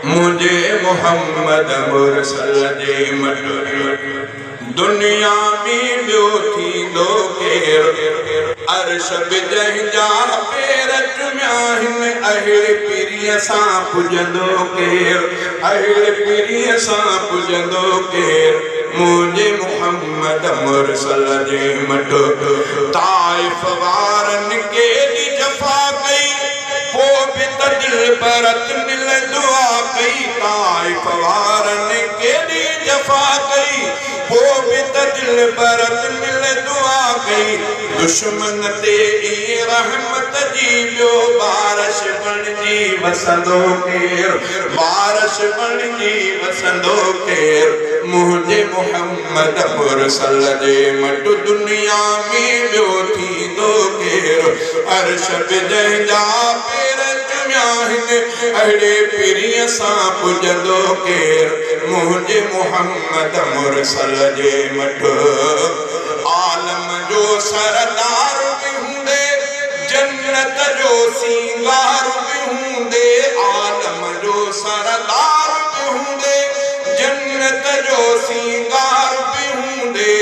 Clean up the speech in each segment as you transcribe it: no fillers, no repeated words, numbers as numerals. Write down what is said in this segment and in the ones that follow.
मुझे मोहम्मद मुरसल जे मट दुनिया में ॿियो थींदो केरु अर्श बि जंहिंजा पेर चुमिया आहिनि अहिड़े पीरीअ सां पुॼंदो केरु अहिड़े पीरीअ सां पुॼंदो केरु मुझे मोहम्मद मुरसल जे मट ताइफ़ वारनि केॾी जफ़ा कई पोइ बि त दिल बरत मिल दुआ कई ताइफ़ वारनि केॾी जफ़ा कई पोइ बि त दिल बरत मिल दुआ कई दुश्मन ते ई रहमत जी ॿियो बारिश बणिजी वसंदो केरु बारिश बणिजी वसंदो केरु मुझे मोहम्मद मुरसल जे मट दुनिया में ॿियो थींदो केरु अर्श बि जंहिंजा पेर चुमिया आहिनि अहिड़े पीरीअ सां पुॼंदो केरु मुझे मोहम्मद मुरसल जे मट आलम जो सरदार बि हूंदे जन्नत जो सींगार बि हूंदे आलम जो सरदार बि हूंदे जन्नत जो सींगार बि हूंदे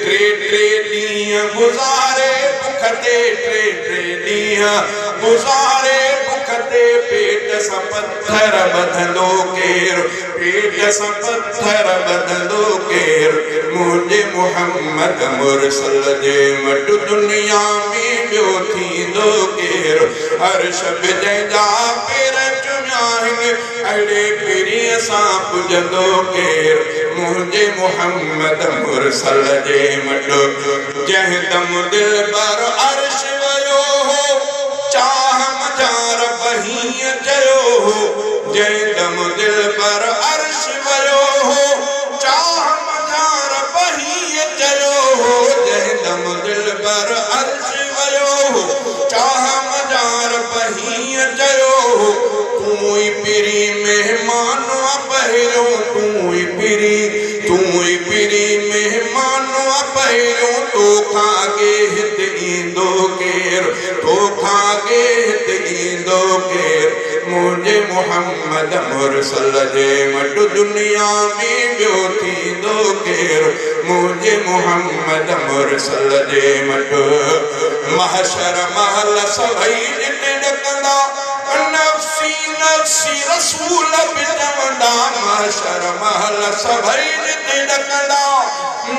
टे टे ॾींहं गुज़ारे बुख ते टे टे ॾींहं गुज़ारे बुख ते पेट सां पत्थर ॿधंदो केरु पेट सां पत्थर ॿधंदो केरु मुझे मोहम्मद मुरसल जे मट दुनिया में ॿियो थींदो केरु अर्श बि जंहिंजा पेर चुमिया आहिनि अहिड़े पीरीअ सां पुॼंदो केरु मुझे मोहम्मद मुरसल जे मट जंहिं दम दिल बर अर्श वियो हो चाह मजार बहीअ चयो हो जंहिं दम दिल बर अर्श वियो हो चाह मजार बहीअ चयो हो जंहिं दम दिल बर अर्श वियो हो चाह मजार बहीअ चयो हो तूं ई पीरी महिमान पहिरियों तूं ई पीरी महिमान पहिरियों तोखां अॻे हिते ईंदो केरु तोखां अॻे हिते ईंदो केरु मुझे मोहम्मद मुरसल जे मट दुनिया में ॿियो थींदो केरु मुझे मोहम्मद मुरसल जे मट महशर महल सभई जिते ॾकंदा नफ़्सी नफ़्सी रसूल बि चवंदा महशर महल सभई जिते ॾकंदा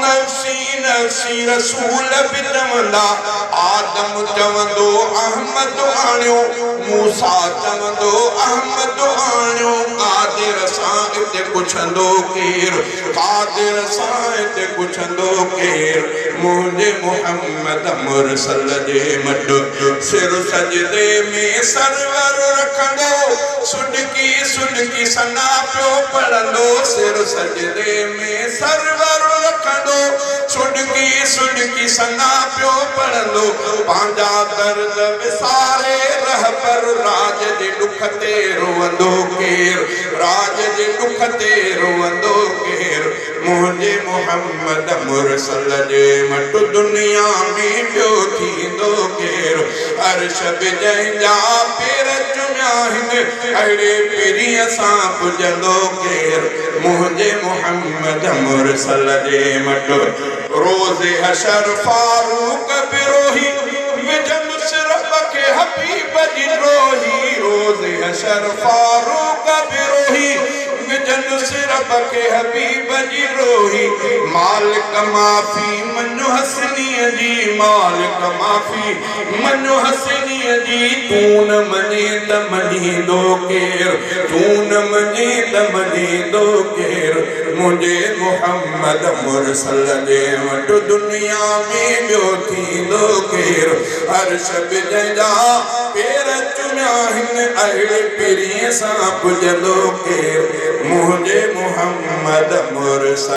नफ़्सी नफ़्सी रसूल बि चवंदा आदम चवंदो अहमद आणियो मूसा चवंदो अहमद आणियो कादिर सां हिते पुछंदो केरु कादिर सां हिते पुछंदो केरु मुझे मोहम्मद मुरसल जे मट सिर सजदे में सरवर रखंदो सुडकी सुडकी सना पियो पढ़ंदो सिर सजदे में सरवर रखंदो सुडकी सुडकी सना पियो पढ़ंदो पंहिंजा दर्द विसारे रह पर राज जे दुख ते रोवंदो केरु राज जे दुख ते रोवंदो केरु मुझे मोहम्मद मुरसल जे मट दुनिया में ॿियो थींदो केरु अर्श बि जंहिंजा पेर चुमिया आहिनि अहिड़े पीरीअ सां पुॼंदो केरु मुझे मोहम्मद मुरसल जे मट रोज़े हशर फारूक बिरोही विझंदो सिरफ खे हबीब जी ड्रोही रोज़े हशर फारूक बिरोही विझंदो सिरफ खे हबीब जी ड्रोही मालिक माफ़ी मञो हसनीअ जी मालिक माफ़ी मञो हसनीअ जी तूं न मञे त मञींदो केरु तूं न मञे त मञींदो केरु मुझे मोहम्मद मुरसल जे वट दुनिया में ॿियो थींदो केरु अर्श बि जंहिंजा पेर चुमिया आहिनि अहिड़े पीरीअ सां पुॼंदो केरु मुझे मोहम्मद मुरसल